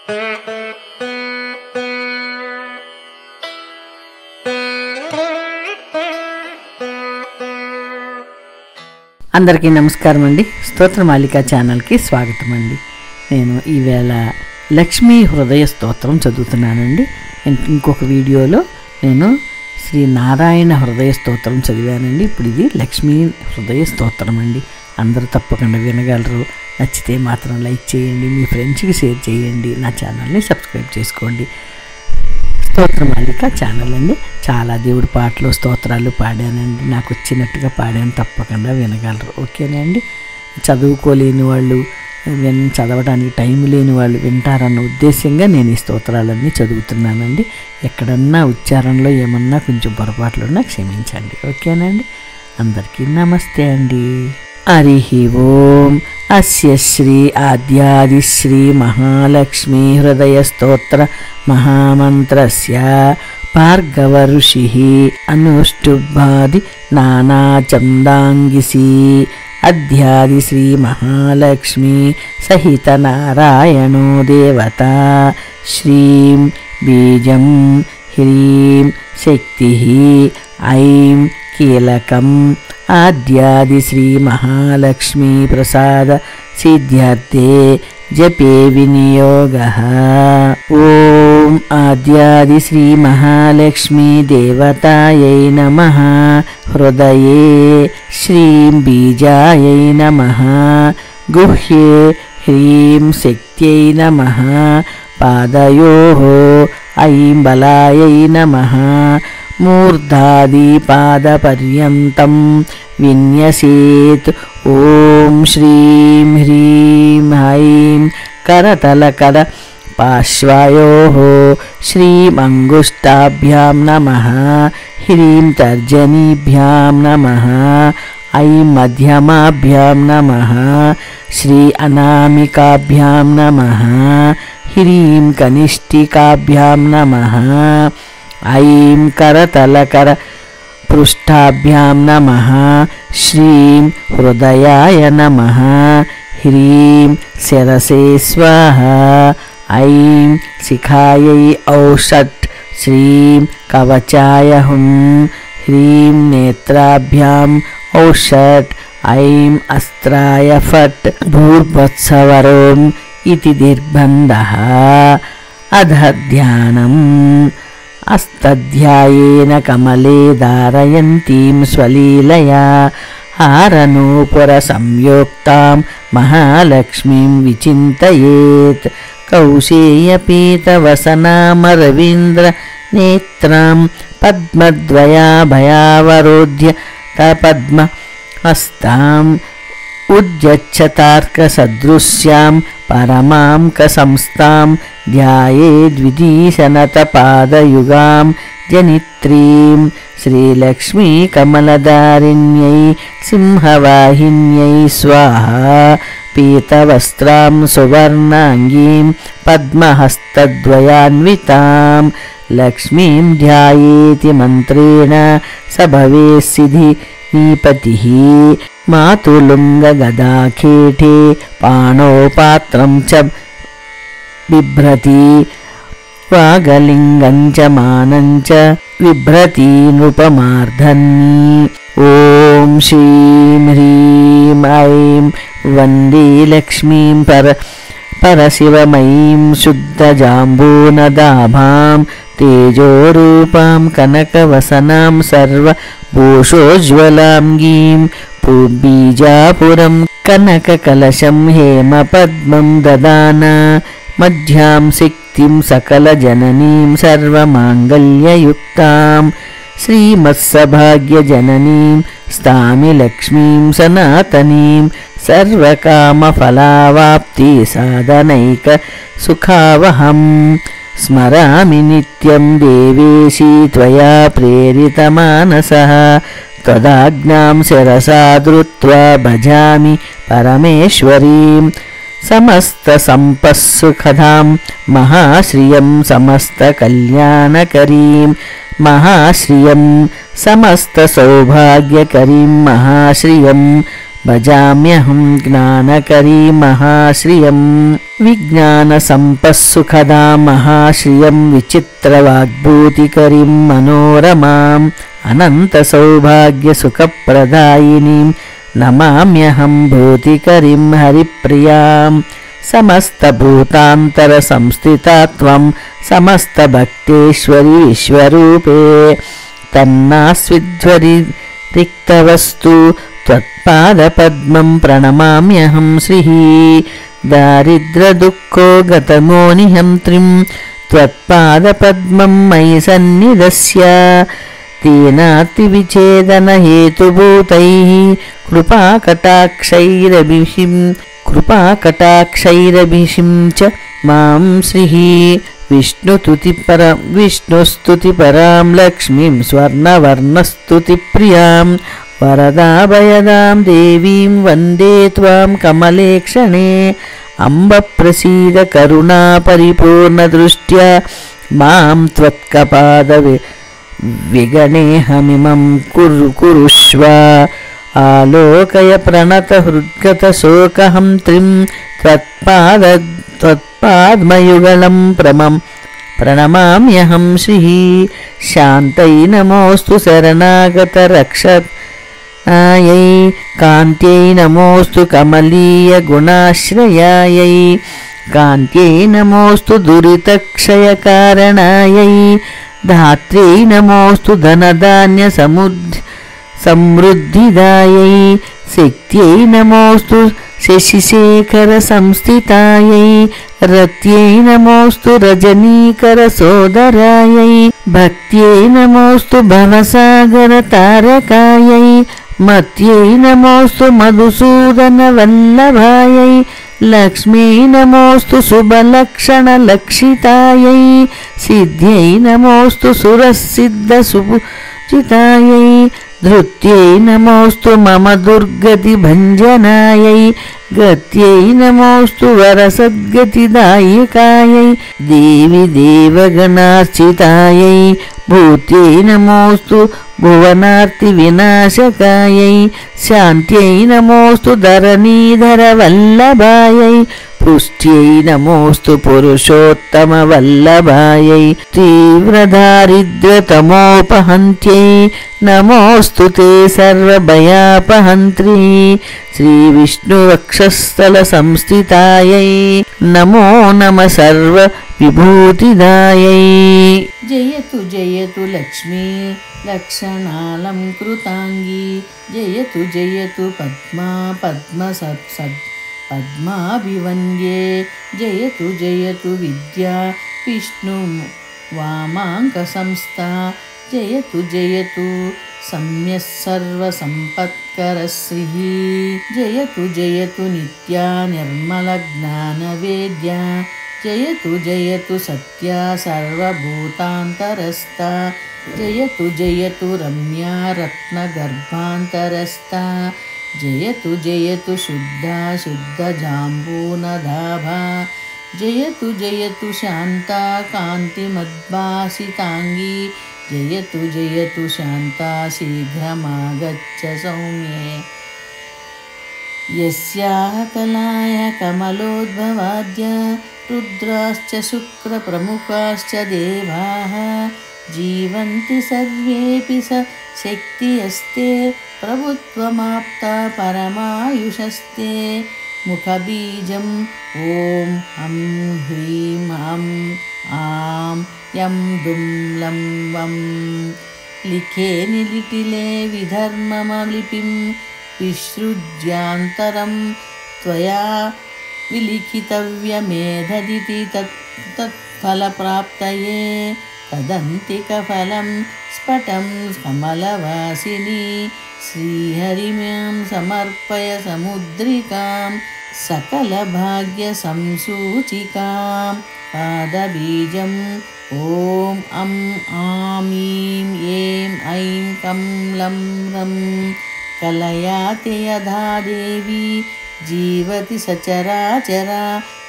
అందరికీ నమస్కారం అండి. స్తోత్రమాలిక ఛానల్కి స్వాగతం అండి. నేను ఈవేళ లక్ష్మీ హృదయ స్తోత్రం చదువుతున్నానండి. ఇంకొక వీడియోలో నేను శ్రీ నారాయణ హృదయ స్తోత్రం చదివానండి. ఇప్పుడు ఇది లక్ష్మీ హృదయ స్తోత్రం అండి. అందరూ తప్పకుండా వినగలరు. నచ్చితే మాత్రం లైక్ చేయండి, మీ ఫ్రెండ్స్కి షేర్ చేయండి, నా ఛానల్ని సబ్స్క్రైబ్ చేసుకోండి. స్తోత్రమాలిక ఛానల్ అండి. చాలా దేవుడి పాటలు స్తోత్రాలు పాడానండి. నాకు వచ్చినట్టుగా పాడాను, తప్పకుండా వినగలరు. ఓకేనా అండి. చదువుకోలేని వాళ్ళు, చదవడానికి టైం లేని వాళ్ళు వింటారన్న ఉద్దేశంగా నేను ఈ స్తోత్రాలన్నీ చదువుతున్నానండి. ఎక్కడన్నా ఉచ్చారణలో ఏమన్నా కొంచెం పొరపాట్లు ఉన్నా క్షమించండి. ఓకేనండి. అందరికీ నమస్తే అండి. హరి ఓం. అస్య శ్రీ ఆద్యాది శ్రీ మహాలక్ష్మీ హృదయ స్తోత్ర మహామంత్రస్య భార్గవ ఋషిః అనుష్ఠుభాది నానాచందాంగిసి అధ్యాది శ్రీ మహాలక్ష్మీ సహిత నారాయణో దేవత శ్రీం బీజం హ్రీం శక్తిః ఐం కీలకం ఆద్యాది శ్రీ మహాలక్ష్మీ ప్రసాద సిద్ధ్యర్థే జపే వినియోగః. ఓం ఆద్యాది శ్రీ మహాలక్ష్మీ దేవతాయై నమః. హృదయే శ్రీం బీజాయై నమః. గుహ్యే హ్రీం శక్త్యై నమః. పాదయోః ఐం బలాయై నమః. మూర్ధాది పాదపర్యంతం విన్యసేత్. ఓం శ్రీం హ్రీం ఐం కరతలకర పార్శ్వయోః శ్రీం అంగుష్టాభ్యాం నమః. హ్రీం తర్జనీభ్యాం నమః. ఐం మధ్యమాభ్యాం నమః. శ్రీ అనామికాభ్యాం నమః. హ్రీం కనిష్ఠికాభ్యాం నమః. ఐం కరతలకర పృష్ఠాభ్యాం నమః. శ్రీం హృదయాయ నమః. హ్రీం శిరసే స్వాహా. ఐం శిఖాయై ఔషట్. శ్రీం కవచాయ హుం. హ్రీం నేత్రాభ్యాం ఔషట్. ఐం అస్త్రాయ ఫట్. భూర్భత్సవరోం ఇతి నిర్బంధః. అధ ధ్యానం. అస్తధ్యాయేన కమలే ధారయంతీం స్వలీలయా హారనూపుర సంయోక్తాం మహాలక్ష్మీం విచింతయేత్. కౌశేయపీతవసనామరవీంద్ర నేత్రాం పద్మద్వయాభయావరోధ్య తపద్మ హస్తాం ఉజ్జచ్చతార్కసదృశ్యాం పరమాం కసంస్థాం ధ్యాయేద్విదీశనతపాదయుగాం జనిత్రీం. శ్రీలక్ష్మీ కమలదారిణ్యై సింహవాహిన్యై స్వాహా. పీతవస్త్రాం సువర్ణాంగీం పద్మహస్తద్వయాన్వితాం. లక్ష్మీం ధ్యాయేతి మంత్రేణ స భవేత్సిద్ధి నీపతిః. మాతులుంగ గదాఖేటే పాణో పాత్రం చ బిభ్రతి. వాగలింగం చ మానం చ విభ్రతి నృపమార్ధన్నీ. ఓం శ్రీం హ్రీం ఐం వందే లక్ష్మీం పరశివమయీం శుద్ధజాంబూనదాభాం. తేజోరూపాం కనకవసనాం సర్వభూషోజ్వలాంగీం. బీజాపురం కనకకలశం హేమపద్మం దదాన. మధ్యాం శక్తిం సకలజననీం సర్వమాంగళ్యయుక్తాం. శ్రీమత్సభాగ్యజననీం స్తామి లక్ష్మీం సనాతనీం. సర్వకామఫలావాప్తి సాధనైక సుఖావహం. స్మరామి నిత్యం దేవేశీ త్వయా ప్రేరితమానసః. త్వదాజ్ఞాం శిరసా ధృత్వా భజామి పరమేశ్వరీం. సమస్త సంపస్సుఖదాం మహాశ్రియం సమస్త కళ్యాణకరీం. మహాశ్రియం సమస్త సౌభాగ్యకరీం. మహాశ్రియం భజామ్యహం జ్ఞానకరీ మహాశ్రియం విజ్ఞానసంపత్సుఖదా మహాశ్రియం విచిత్రవాగ్భూతికరీం మనోరమాం అనంతసౌభాగ్యసుఖప్రదాయినీం నమామ్యహం భూతికరీం హరిప్రియాం సమస్తభూతాంతరసంస్థితా త్వం సమస్తభక్తేశ్వరి విశ్వరూపే తన్నాస్విధ్వరి రిక్తవస్తు త్వత్పాదపద్మం ప్రణమామ్యహం శ్రీః దారిద్ర్యదుఃఖో గతమోనిహంత్రిం త్వత్పాదపద్మం మయి సన్నిధస్య తీనాతివిఛేదనహేతుభూతైః కృపాకటాక్షైరభిషిం చ మాం శ్రీః విష్ణుస్తుతిపరాం లక్ష్మీం స్వర్ణవర్ణస్తుతిప్రియాం వరదాభయదాం దేవీం వందే త్వాం కమలేక్షణే అంబ ప్రసీద కరుణా పరిపూర్ణదృష్ట్యా మాం త్వత్కపాద విగణేహమిమం కురుష్వ ఆలోకయ ప్రణత హృద్గత శోకహంత్రిం త్వత్పాద్మయుగళం ప్రణమామ్యహం శ్రీః శాంతై నమోస్తు శరణాగత రక్షణాయై కాంత్యై నమోస్తు కమలీయ గుణాశ్రయాయై కాంత్యై నమోస్తు దురితక్షయకారణాయై ధాత్ర్యై నమోస్తు ధనధాన్య సమృద్ధిదాయై శక్త్యై నమోస్తు శశిశేఖర సంస్థితాయై రత్యై నమోస్తు రజనీకర సోదరాయై భక్త్యై నమోస్తు భవసాగర తారకాయై మత్యై నమోస్తు మధుసూదన వల్లభాయై లక్ష్మ్యై నమోస్తు శుభలక్షణ లక్షితాయై సిద్ధ్యై నమోస్తు సురసిద్ధ సుభుజితాయై ధృత్యై నమోస్తు మమ దుర్గతి భంజనాయై గత్యై నమోస్తు వరసద్గతిదాయికాయై దేవి దేవగణార్చితాయై భూత్యై నమోస్తు భువనార్తి వినాశకాయై శాంత్యై నమోస్తు ధరణీధర వల్లభాయై పుష్ట్యై నమోస్తు పురుషోత్తమ వల్లభాయై తీవ్రదారిద్ర్యతమోపహంత్యై నమోస్తు తే సర్వభయాపహంత్రీ శ్రీ విష్ణువక్షస్థల సంస్థితాయై నమో నమ సర్వ విభూతిదాయై జయతు జయతు లక్ష్మీ లక్షణాలంకృతాంగీ జయతు జయతు పద్మా పద్మాభివంద్యే జయతు జయతు విద్యా విష్ణు వామాంక సంస్థా జయతు జయతు సమ్యః సర్వసంపత్కర శ్రీః జయతు జయతు నిత్యా నిర్మల జ్ఞానవేద్యా జయతు జయతు సత్యా సర్వభూతాంతరస్థా జయతు జయతు రమ్యా రత్నగర్భాంతరస్థా జయతు జయతు శుద్ధా శుద్ధజాంబూనదాభా జయతు జయతు శాంతా కాంతిమద్భాసితాంగీ జయతు జయతు శాంతా శీఘ్రమాగచ్చ సౌమ్యే యస్యాః కళాయ కమలోద్భవాద్య రుద్రాశ్చ శుక్రప్రముఖాశ్చ దేవాః జీవంతి సర్వేపి శక్తియస్తే ప్రభుత్వమాప్తా పరమాయుషస్తే ముఖబీజం ఓం హం హ్రీం హం ఆం యం దుం లం వం లిఖే నిలిటిలే విధర్మమలిపిం విసృజ్యాంతరం త్వయా విలిఖితవ్యమేధదితి తత్ఫలప్రాప్తయే తదంతికఫలం స్ఫటం కమలవాసిని శ్రీహరిమ్యాం సమర్పయ సముద్రికాం సకలభాగ్యసంసూచికాం పాదబీజం ఓం అం ఆం ఈం ఏం ఐం కం లం రం కలయాతి యథా దేవి జీవతి సచరాచరా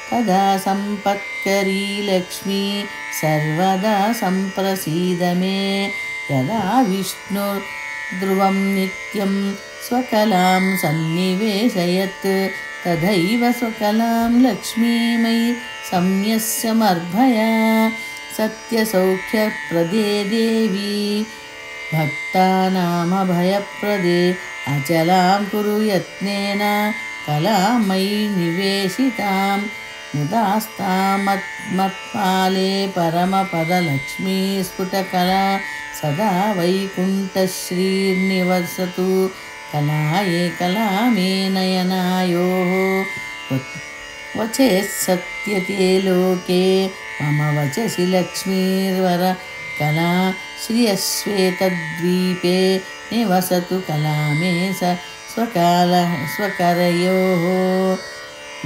తదా సంపత్కరీ లక్ష్మీ సర్వదా సంప్రసీద మే యదా ध्रुवं नित्यं स्वकलां सन्निवेशयत् तथैव स्वकलां लक्ष्मीमयि संयस्यमर्भया सत्यसौख्यप्रदे देवी भक्तानामभयप्रदे अचलां कुरु यत्नेन कलामयि निवेशितां मुदास्तामत्पाले परमपदलक्ष्मी स्फुटकला सदा वैकुण्ठश्रीर्निवसतु कलाये कलामे नयनायोः वचेः सत्यते लोके मम वचसि लक्ष्मीर्वर कला श्रियश्वेतद्वीपे निवसतु कलामे स्वकरयोः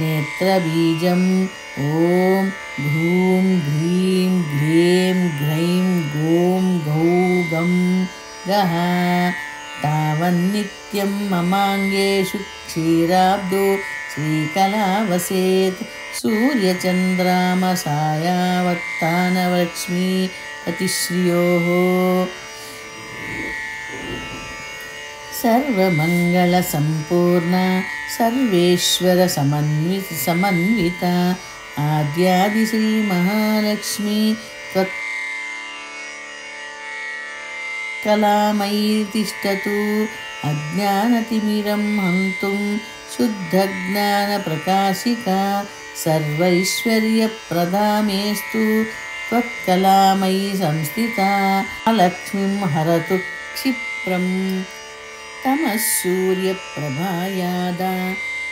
नेत्रबीजम् ॐ घ्रूं घ्रीं घ्रें घ्रैं गों गौं गः तावन्नित्यं ममाङ्गेषु क्षीराब्दो श्रीकला वसेत् सूर्यचन्द्रामसायावत्तानलक्ष्मी अतिश्रियोः सर्वमङ्गलसम्पूर्णा सर्वेश्वरसमन्विता आद्यादिश्रीमहालक्ष्मी त्वत्कलामयी तिष्ठतु अज्ञानतिमिरं हन्तुं शुद्धज्ञानप्रकाशिका सर्वैश्वर्यप्रदा मेस्तु त्वत्कलामयी संस्थिता लक्ष्मीं हरतु क्षिप्रम् तमः सूर्यप्रभायादा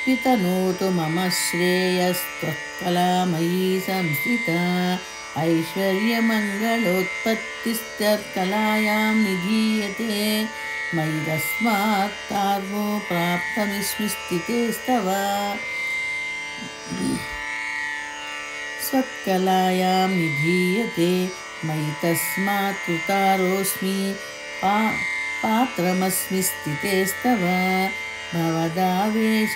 वितनोतु मम श्रेयस्त्वत्कलामयी संस्थिता ऐश्वर्यमङ्गलोत्पत्तिस्तत्कलायां निधीयते मयि तस्मात् कार्मो प्राप्तमिस्मि स्थितेस्तव स्वत्कलायां निधीयते मयि तस्मात् कृतारोऽस्मि पात्रमस्मि स्थितेस्तव भवदावेशभाग्यरोः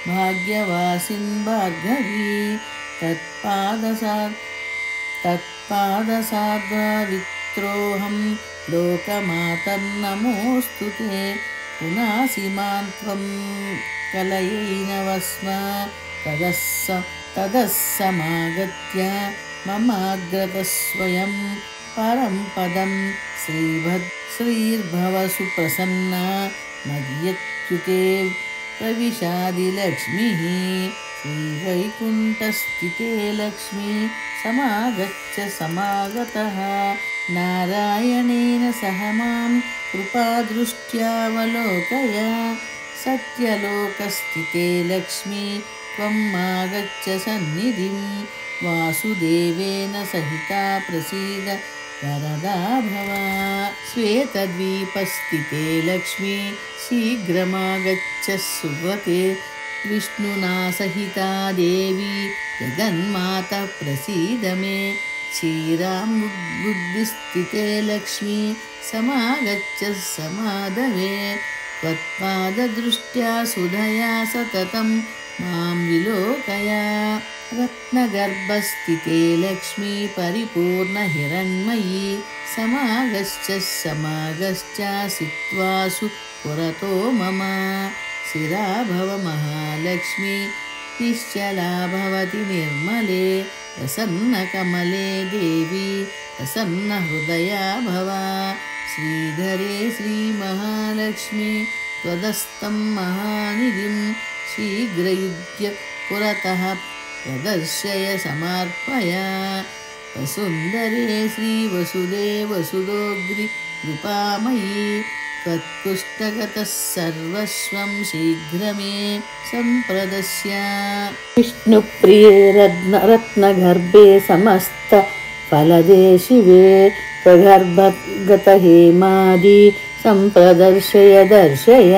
भाग्यवासिन् भार्गवी तत्पादसाद्वित्रोऽहं लोकमातर्नमोऽस्तु ते पुनासि मां त्वं कलयैनवस्म ततः समागत्य ममाग्रतस्वयं परं पदं श्रीर्भवसु प्रसन्ना मद्यच्युते प्रविशादिलक्ष्मीः श्रीवैकुण्ठस्थिते लक्ष्मी समागतः नारायणेन सह मां कृपादृष्ट्यावलोकय सत्यलोकस्थिते लक्ष्मी त्वम् आगच्छ सन्निधिं वासुदेवेन सहिता प्रसीद वरदा भव श्वेतद्वीपस्थिते लक्ष्मी शीघ्रमागच्छ सुव्रते विष्णुना सहिता देवी जगन्माता प्रसीद मे क्षीराम्बुद्धिस्थिते लक्ष्मी समागच्छ समाधवे त्वत्पाददृष्ट्या सुधया सततं मां विलोकय रत्नगर्भस्थिते लक्ष्मी परिपूर्णहिरण्मयी समागश्चासित्वासु पुरतो मम शिरा भव महालक्ष्मी निश्चला भवति निर्मले प्रसन्नकमले देवी प्रसन्नहृदया भव श्रीधरे श्रीमहालक्ष्मी त्वदस्तं महानिधिं शीघ्रयुज्य पुरतः प्रदर्शय समर्पय वसुन्धरे श्रीवसुदेवसुदोग्रि कृपामयी त्वत्कुष्ठगतः सर्वस्वं शीघ्रमे सम्प्रदस्य विष्णुप्रिये रत्नगर्भे समस्त फलदे शिवे प्रगर्भगतहेमादि सम्प्रदर्शय दर्शय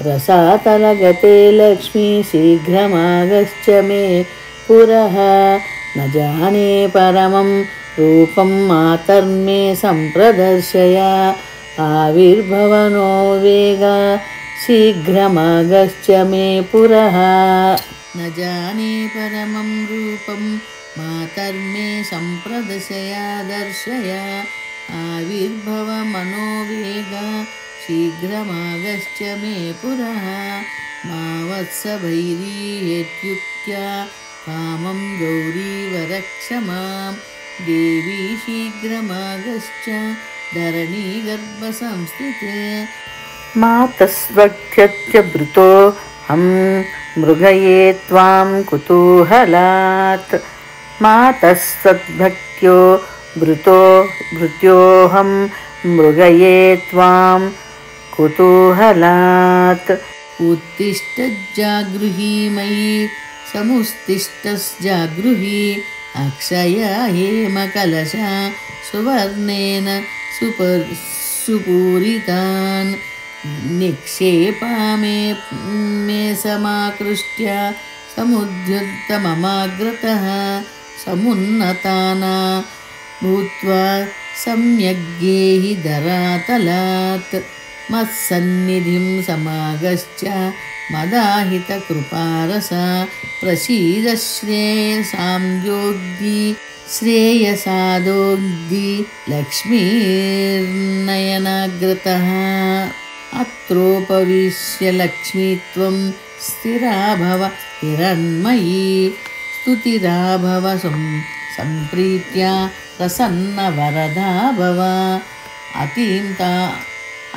रसातलगते लक्ष्मी शीघ्रमागच्छ मे पुरः न जाने परमं रूपं मातर्मे सम्प्रदर्शय आविर्भवनो वेग शीघ्रमागच्छ मे पुरः न जाने परमं रूपं मातर्मे सम्प्रदर्शय दर्शय आविर्भव मनोवेग शीघ्रमागश्च मे पुरः मा वत्सभैरीयत्युक्त्या कामं गौरीवरक्ष मां देवी शीघ्रमागश्च धरणीगर्भसंस्थिते मातस्वक्षत्यभृतो हं मृगये त्वां कुतूहलात् मातस्वद्भक्त्यो भृत्योऽहं मृगये त्वां कुतूहलात् उत्तिष्ठज्जागृही मयि समुत्तिष्ठस्जागृही अक्षया हेमकलशा सुवर्णेन सुपूरितान् निक्षेपामे मे समाकृष्ट्य समुद्युक्तममाग्रतः समुन्नताना भूत्वा सम्यग्गेहि धरातलात् मत्सन्निधिं समागश्च मदाहितकृपारसा प्रसीद श्रेयसादोग्धि लक्ष्मीर्नयनाग्रतः अत्रोपविश्य लक्ष्मीत्वं स्थिरा भव हिरण्मयी स्तुतिरा भव सम्प्रीत्या प्रसन्नवरदा भव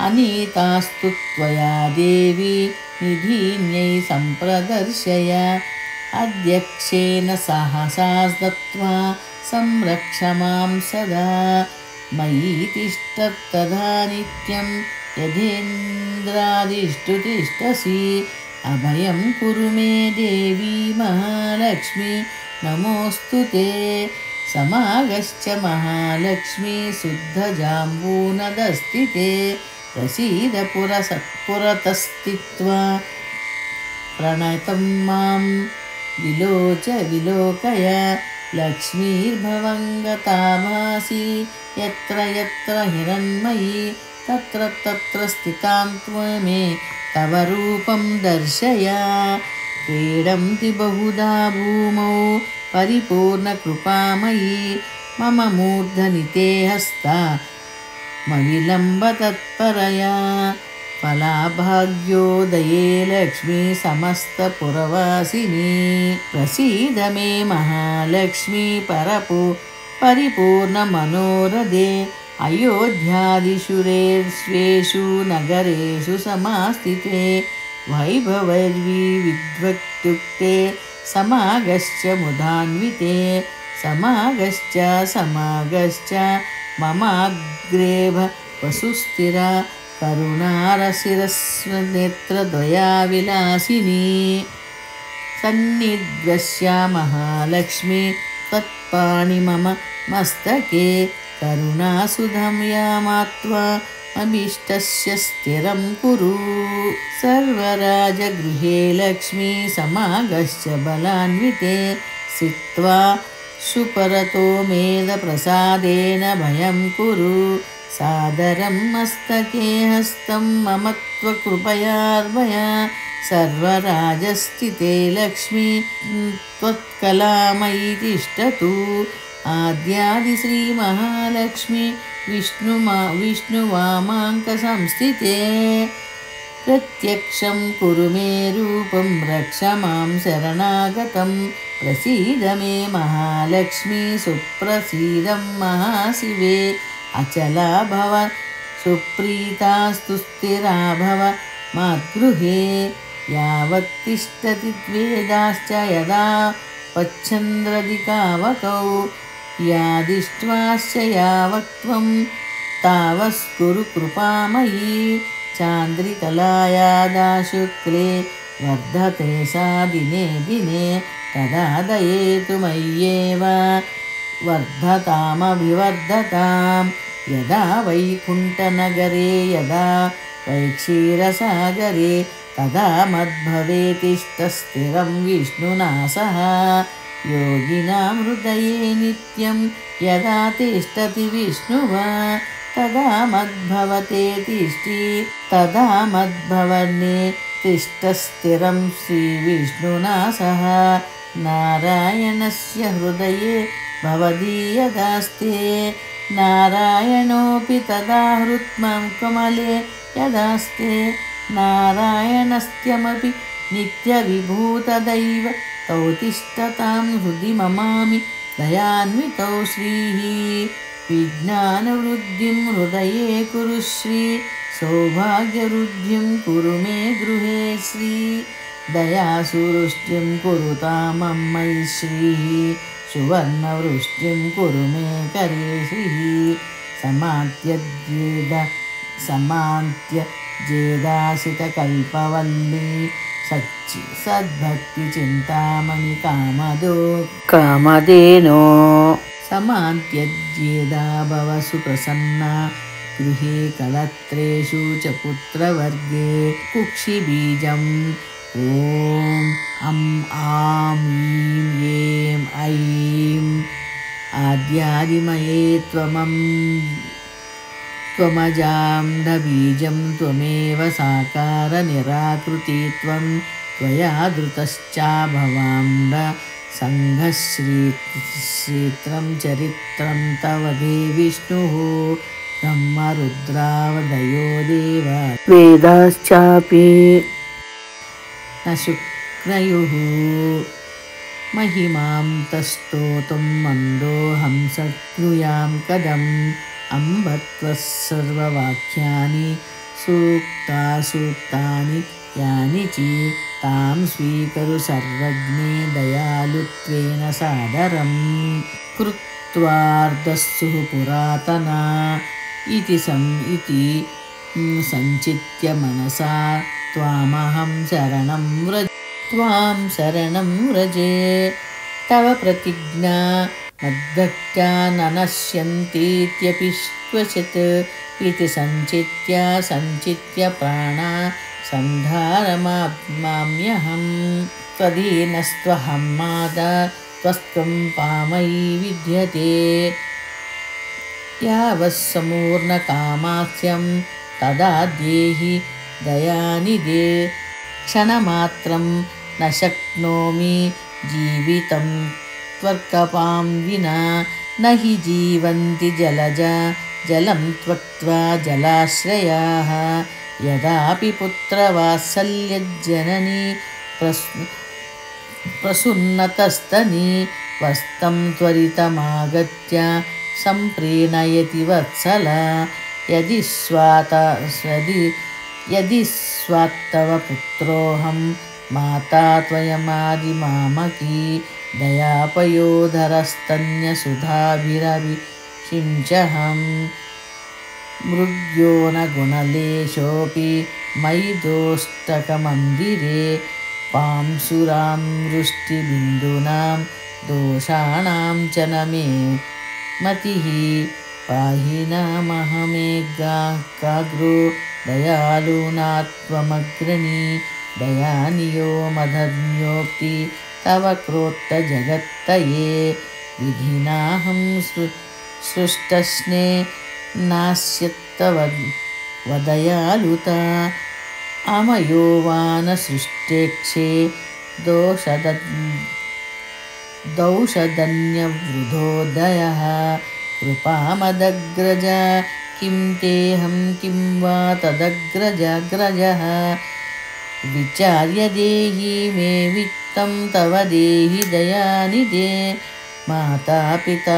अनीतास्तु त्वया देवी निधीन्यै सम्प्रदर्शय अध्यक्षेन सहसा दत्त्वा संरक्ष मां सदा मयि तिष्ठत्तदा नित्यं यथेन्द्रादिष्टु तिष्ठसि अभयं कुरु मे देवी महालक्ष्मी नमोऽस्तु ते समागश्च महालक्ष्मी शुद्धजाम्बूनदस्थिते प्रसीद पुरतस्थित्वा प्रणतं मां विलोकय लक्ष्मीर्भवङ्गतामासि यत्र यत्र हिरण्मयी तत्र तत्र स्थितां त्वमे तव रूपं दर्शय क्रीडन्ति बहुधा भूमौ परिपूर्णकृपामयी मम मूर्धनिते हस्ता मविलम्ब तत्परया फलाभाग्योदये लक्ष्मी समस्तपुरवासिनी प्रसीद मे महालक्ष्मी परिपूर्णमनोरथे अयोध्यादिषु स्वेषु नगरेषु समास्थिते वैभवैर्विद्वत्युक्ते समागश्च मुदान्विते समागश्च ममाग्रेव वसुस्थिरा करुणारसिरस्वनेत्रद्वयाविलासिनी सन्निद्वस्या महालक्ष्मी त्वत्पाणि मम मस्तके करुणासुधं यामात्वा अभीष्टस्य स्थिरं कुरु सर्वराजगृहे लक्ष्मी समागश्च बलान्विते स्थित्वा सुपरतो मेदप्रसादेन भयं कुरु सादरं मस्तके हस्तं मम त्वकृपयार्वया सर्वराजस्थिते लक्ष्मी त्वत्कलामयी तिष्ठतु आद्यादिश्रीमहालक्ष्मी विष्णुवामाङ्कसंस्थिते प्रत्यक्षं कुरु मे रूपं रक्ष मां शरणागतं प्रसीद मे महालक्ष्मी सुप्रसीदं महाशिवे अचला भव सुप्रीतास्तु स्थिरा भव मद्गृहे यावत् तिष्ठति वेदाश्च यदा पच्छन्द्रदिकावकौ यादिष्ट्वाश्च यावत्त्वं तावस्कुरु कृपामयी चान्द्रिकलायादाशुक्ले वर्धते सा दिने दिने तदा दयेतु मय्येव वर्धतामभिवर्धतां यदा वैकुण्ठनगरे यदा वैक्षीरसागरे तदा मद्भवेतिष्ठस्थिरं विष्णुना सह योगिनां हृदये नित्यं यदा तिष्ठति विष्णुः तदा मद्भवते तिष्ठि तदा मद्भवने तिष्ठस्थिरं श्रीविष्णुना सह नारायणस्य हृदये भवदीयदास्ते नारायणोऽपि तदा हृत्मं कमले यदास्ते नारायणस्त्यमपि नित्यविभूतदैव तौ तिष्ठतां हृदि ममामि दयान्वितौ श्रीः विज्ञानवृद्धिं हृदये कुरु श्री सौभाग्यवृद्धिं कुरु मे गृहे श्री दयासुवृष्टिं कुरुतां मयि श्रीः सुवर्णवृष्टिं कुरु मे करे श्रीः समान्त्यजेदासितकल्पवल्ली सद्भक्तिचिन्तामणि कामधेनो समान्त्यजेदा भव सुप्रसन्ना गृहे कलत्रेषु च पुत्रवर्गे कुक्षिबीजम् ॐ अं आं ईं ऐं ऐं आद्यादिमये त्वमजां बीजं त्वमेव साकारनिराकृति त्वं त्वया धृतश्चाभवां सङ्घश्रीत्रं चरित्रं तव देवि विष्णुः ब्रह्मरुद्रावदयो देवा वेदाश्चापि न शुक्नयुः महिमां तस्तोतुं मन्दोऽहं शक्नुयां कदम् अम्ब त्वः सर्ववाक्यानि सूक्तानि यानि च तां स्वीकरु सर्वज्ञे दयालुत्वेन सादरं कृत्वार्धस्सुः पुरातना इति सञ्चित्य मनसा त्वामहं शरणं व्रजे तव प्रतिज्ञा मद्भक्त्या न नश्यन्तीत्यपि क्वचित् इति सञ्चित्य प्राणा सन्धारमाम्यहं त्वदीनस्त्वहं मादा त्वस्त्वं पामयि विद्यते यावत्समूर्णकामास्यं तदा देहि दयानिधे क्षणमात्रं न शक्नोमि जीवितं त्वर्कपां विना न हि जीवन्ति जलं त्वक्त्वा जलाश्रयाः यदापि पुत्रवात्सल्यज्जननी प्रसुन्नतस्तनी वस्तं त्वरितमागत्य सम्प्रीणयति वत्सला यदि स्वात्तव पुत्रोऽहं माता त्वयमादिमामकी दयापयोधरस्तन्यसुधाभिरभिषिञ्चहं मृग्यो न गुणलेशोऽपि मयि दोष्टकमन्दिरे पांसुरां वृष्टिबिन्दूनां दोषाणां च न मे मतिः पाहि नामहमेकाग्रो दयालूनात्वमग्रणी दयानियो मदन्योक्ति तव क्रोत्तजगत्तये विधिनाहं सृष्टस्ने नास्यत्तव वदयालुता अमयो वा न सृष्टेक्षे दौषधन्यवृधोदयः कृपामदग्रज किं तेऽहं किं वा तदग्रजः विचार्य देहि मे वित्तं तव देहि दयानिधे माता पिता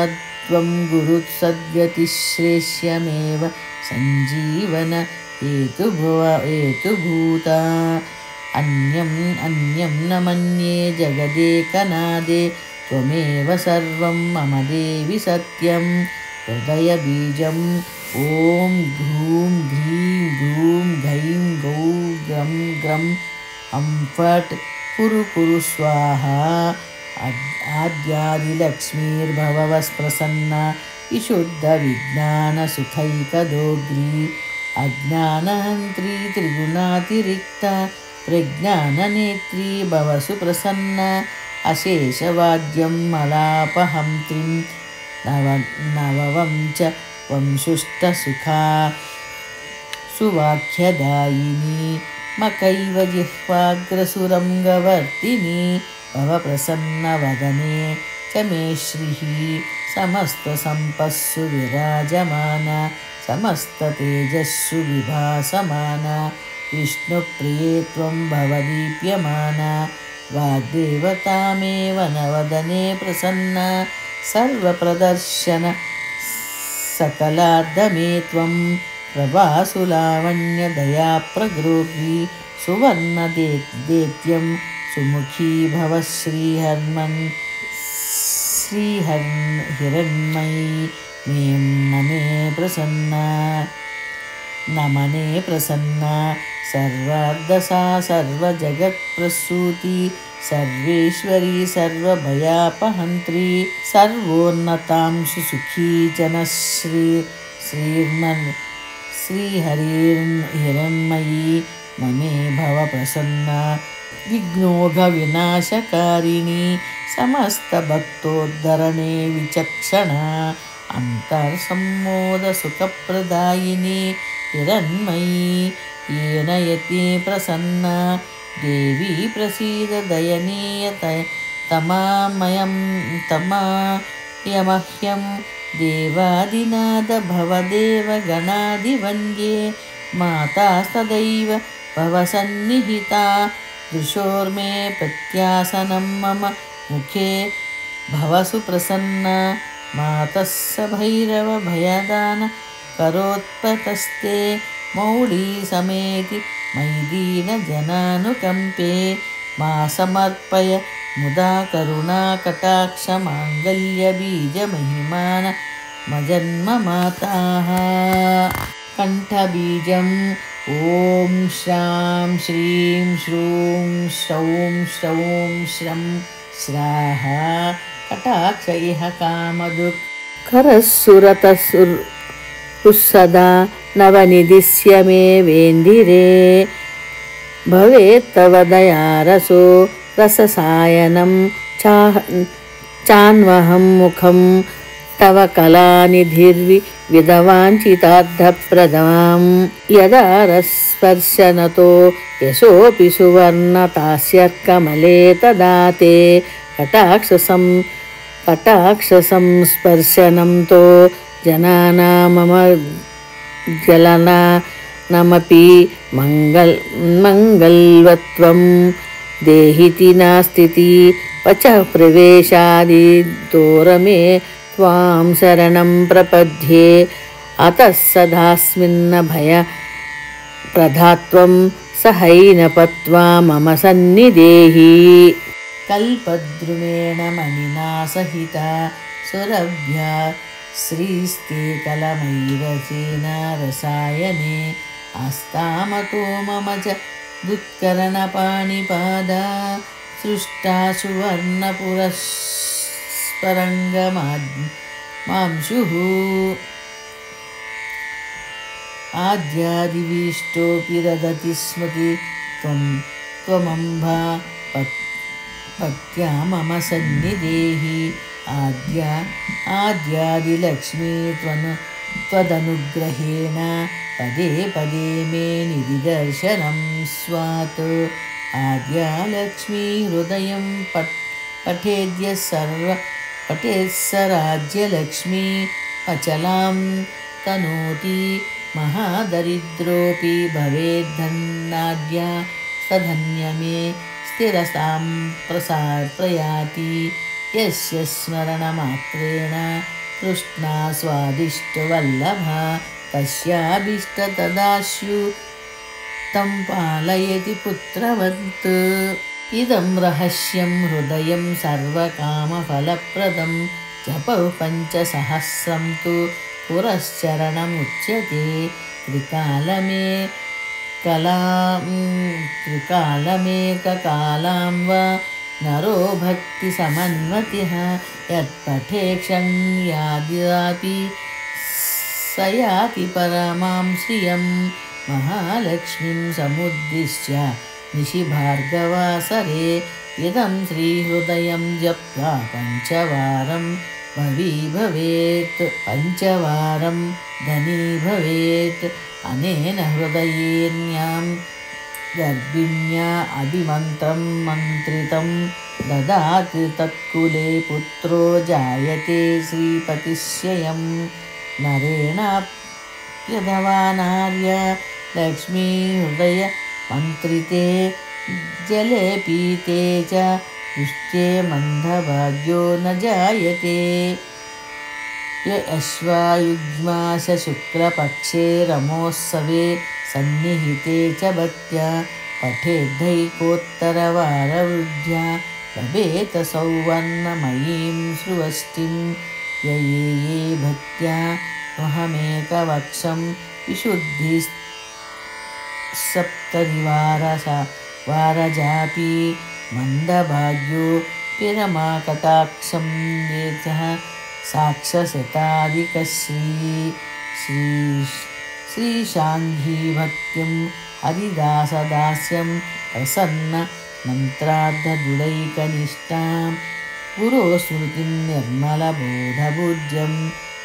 त्वं गुरुसद्गतिश्रेष्यमेव सञ्जीवन हेतुभूता अन्यं न मन्ये जगदेकनादे त्वमेव सर्वं मम देवि सत्यं हृदयबीजं ॐ घ्रूं घ्रीं ग्रूं घैं गौं ग्रं ग्रं हं फट् कुरु स्वाहा आद्यादिलक्ष्मीर्भवस्प्रसन्ना विशुद्धविज्ञानसुखैकदोग्री अज्ञानहन्त्री त्रिगुणातिरिक्ता प्रज्ञाननेत्री भव सुप्रसन्ना अशेषवाद्यं मलापहन्त्रीं नववं च वंशुष्टसुखा सुवाक्यदायिनी मकैव जिह्वाग्रसुरङ्गवर्तिनी भव प्रसन्नवदने च मे श्रीः समस्तसम्पत्सु विराजमाना समस्ततेजस्सु विभासमाना विष्णुप्रिये त्वं भवदीप्यमाना वाग्देवतामेव नवदने प्रसन्ना सर्वप्रदर्शन सकलार्धमे त्वं प्रभासुलावण्यदया प्रगृह्णी सुवर्णदेत्यं सुमुखी भव श्रीहिरण्मयी नमे प्रसन्ना सर्वार्धसा सर्वजगत्प्रसूति सर्वेश्वरी सर्वभयापहन्त्री सर्वोन्नतांशु सुखी जनः श्रीहिरण्मयी ममे भव प्रसन्ना विघ्नोघविनाशकारिणी समस्तभक्तोद्धरणे विचक्षणा अन्तर्सम्मोदसुखप्रदायिनी हिरण्मयी येन यति प्रसन्ना देवी प्रसीद दयनीयतमायमह्यं देवादिनाद भवदेव गणादिवन्द्ये माता सदैव भवसन्निहिता दृशोर्मे प्रत्यासनं मम मुखे भवसु प्रसन्ना मातः स भैरव भयदान करोत्पतस्ते मौली समेति मयि दीनजनानुकम्पे मा समर्पय मुदा करुणाकटाक्षमाङ्गल्यबीजमहिमान मजन्ममाताः कण्ठबीजम् ॐ श्रां श्रीं श्रूं श्रौं श्रौं श्रं स्वाहा कटाक्ष इह कामदुःखरस्सुरतसुसदा नवनिदिश्य मे वेन्दिरे भवेत्तव दयारसो रससायनं चान्वहं मुखं तव कलानिधिर्विदवाञ्छितार्थप्रदां यदा रसस्पर्शनतो यशोऽपि सुवर्णतास्यत्कमले तदा ते कटाक्षसंस्पर्शनं तो जनानामम जलनानमपि मङ्गल्वत्वं देहिति नास्तिति पचः प्रवेशादिदोरमे त्वां शरणं प्रपद्ये अतः सदास्मिन्न भयप्रधात्वं सहैनपत्वा मम सन्निधेहि कल्पद्रुमेण मणिना सहिता सुरभ्या श्रीस्ते कलमैरसेना रसायने आस्तामतो मम च दुत्करणपाणिपादा सृष्टा सुवर्णपुरस्परङ्गमांशुः आद्यादिवीष्टोऽपि ददति स्मृति त्वमम्बा पत्या मम सन्निधेहि आद्यादिलक्ष्मी त्वदनुग्रहेण पदे पदे मे निदिदर्शनं स्वात् आद्यालक्ष्मी हृदयं पठेत्स राज्यलक्ष्मी अचलां तनोति महादरिद्रोऽपि भवेद्धन्नाद्या सधन्यमे स्थिरसां प्रयाति यस्य स्मरणमात्रेण तृष्णा स्वादिष्टवल्लभा तस्याभीष्टतदास्यु तं पालयति पुत्रवत् इदं रहस्यं हृदयं सर्वकामफलप्रदं जपौ 5सहस्रं तु पुरश्चरणमुच्यते त्रिकालमेककालां वा नरो भक्तिसमन्वतिः यत्पठेक्षं यादि स याति परमां श्रियं महालक्ष्मीं समुद्दिश्य निशि भार्गवासरे इदं श्रीहृदयं जप्त्वा 5 भवेत् धनी भवेत् अनेन हृदयेन्यां गर्भिण्या अभिमन्त्रं मन्त्रितं ददाति तत्कुले पुत्रो जायते श्रीपतिस्ययं नरेणाप्यथवा नार्या लक्ष्मीहृदय मन्त्रिते जले पीते च दृष्टे मन्दभाग्यो न जायते य अश्वायुग्मास शुक्लपक्षे रमोत्सवे सन्निहिते च भक्त्या पठेद्धैकोत्तरवारवृद्ध्या लभेत सौवर्णमयीं श्रुवष्टिं य ये भक्त्या महमेकवक्षं विशुद्धिसप्तरिवारजापि मन्दभाग्यो पिरमाकटाक्षं येचः श्रीशाङ्घी भक्तिं हरिदासदास्यं प्रसन्न मन्त्रार्धदुडैकनिष्ठां गुरोस्मृतिं निर्मलबोधबुद्ध्यं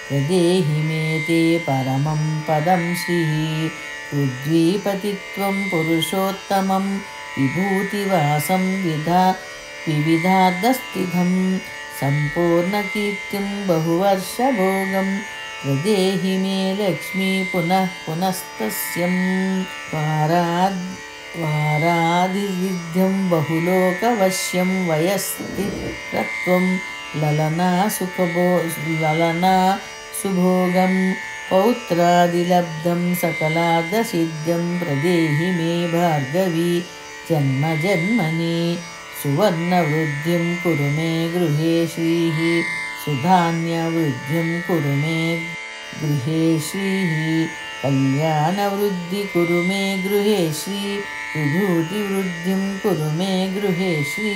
प्रदेहि मे ते परमं पदं श्रीः पृथ्वीपतित्वं पुरुषोत्तमं विभूतिवासं विविधार्धस्थितं सम्पूर्णकीर्तिं बहुवर्षभोगं प्रदेहि मे लक्ष्मी पुनः पुनस्तस्यं वारादिविध्यं बहुलोकवश्यं वयस्तिरत्वं ललना सुभोगं पौत्रादिलब्धं सकलार्धसिद्ध्यं प्रदेहि मे भार्गवी जन्मजन्मनि सुवर्णवृद्धिं कुरु मे गृहे श्रीः सुधान्यवृद्धिं कुरु मे गृहे श्रीः कल्याणवृद्धि कुरु मे गृहे श्री विभूतिवृद्धिं कुरु मे गृहे श्री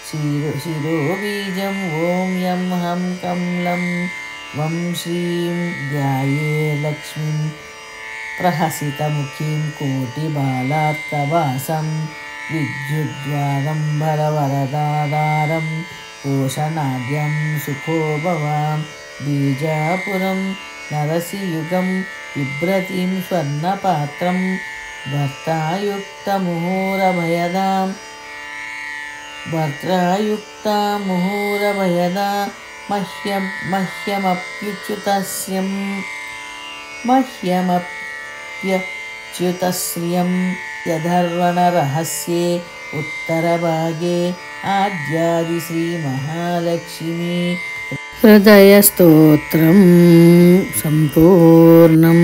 शिरोबीजं ॐ यं हं कमलं वं श्रीं ध्याये लक्ष्मीं प्रहसितमुखीं कोटिबालात्कवासं विद्युद्वारम्भरवरदाधारं कोशनाद्यं सुखोभवां बीजापुरं नरसियुगं बिभ्रतीं स्वर्णपात्रं भर्त्रायुक्ता मुहूरभयदा मह्यमप्यच्युतश्रियं यधर्वणरहस्ये उत्तरभागे आद्यादिश्रीमहालक्ष्मी हृदयस्तोत्रं सम्पूर्णम्।